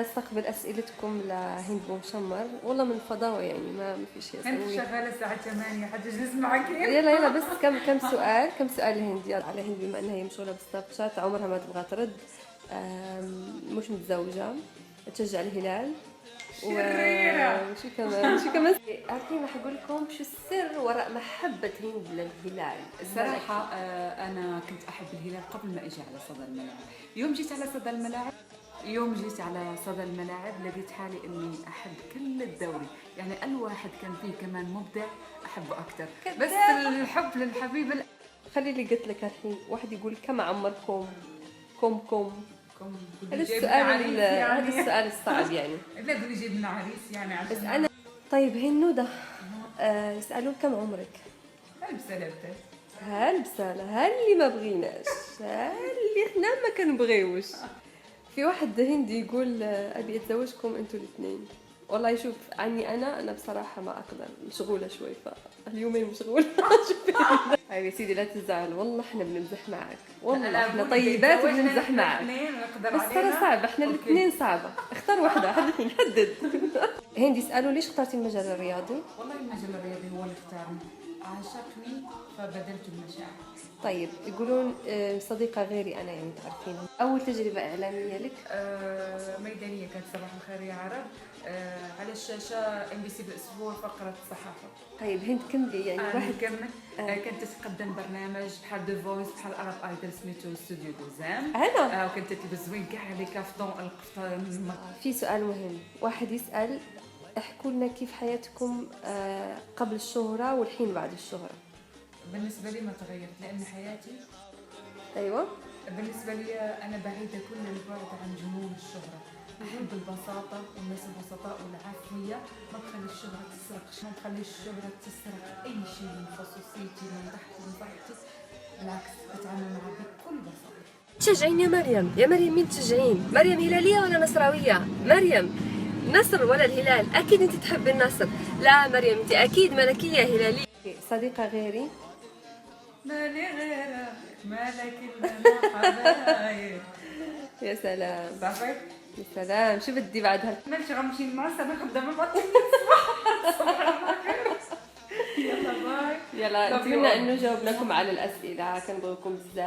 استقبل اسئلتكم لهند بومشمر. والله من فضاوة يعني ما في شيء انت اسوي. شغاله الساعه 8 حتى نسمعك. يلا بس كم سؤال لهند. يلا على هند، بما انها هي مشغوله بالسناب شات، عمرها ما تبغى ترد. مش متزوجه، تشجع الهلال، شريره. شو كمان الحين راح اقول لكم شو السر وراء محبه هند للهلال. الصراحه انا كنت احب الهلال قبل ما اجي على صدى الملاعب. يوم جيت على صدى الملاعب لقيت حالي اني احب كل الدوري، يعني الواحد كان فيه كمان مبدع احبه اكثر. بس الحب للحبيب خلي اللي قلت لك الحين واحد يقول كم عمركم؟ كم هذا السؤال الصعب يعني. لا قولي جبنا عريس يعني عشان بس انا طيب هنودة، يسألون كم عمرك؟ هل بسالة اللي ما بغيناش، اللي احنا ما كنبغيوش. في واحد هندي يقول ابي اتزوجكم انتوا الاثنين. والله شوف عني انا بصراحه ما اقدر، مشغوله شوي فاليومين مشغوله. طيب يا سيدي لا تزعل، والله احنا بنمزح معك، والله احنا طيبات وبنمزح معك. بس ترى صعب، احنا الاثنين صعبه. اختار واحده الحين، حدد. هندي يسالوا ليش اخترتي المجال الرياضي؟ والله المجال الرياضي هو اللي اختارني، عاشقني فبذلت المشاعر. طيب يقولون صديقة غيري أنا يعني تعرفينها، أول تجربة إعلامية لك؟ ميدانية كانت صباح الخير يا عرب، على الشاشة MBC بالأسبوع فقرة صحافة. طيب هند كملي يعني واحد كمل. كنت تقدم برنامج بحال ذا فويس بحال أرب ايدل سميتو استوديو دوزام. أنا وكنت تلبس زوين كاع عليك كافطون القفطان. في سؤال مهم، واحد يسأل احكوا لنا كيف حياتكم قبل الشهرة والحين بعد الشهرة. بالنسبة لي ما تغيرت لأن حياتي أيوة بالنسبة لي أنا بعيدة كل البعد عن جنون الشهرة. أحب البساطة والناس البسطاء والعفوية، ما تخلي الشهرة تسرق، ما تخلي الشهرة تسرق أي شيء من خصوصيتي من ضحكتي، بالعكس أتعامل معها بكل بساطة. تشجعين يا مريم؟ يا مريم مين تشجعين؟ مريم هلالية ولا نصراوية؟ مريم نصر ولا الهلال؟ أكيد أنت تحب النصر. لا مريم أنت أكيد ملكية هلالية. صديقة غيري؟ مالي غيرك مالك إلا حبايب. يا سلام صافي يا سلام، شو بدي بعدها؟ ماشي غنمشي للمعسل انا خدامه ما يلا باي. يلا نتمنى انه جاوبناكم على الاسئله، كنبغيكم بزاف.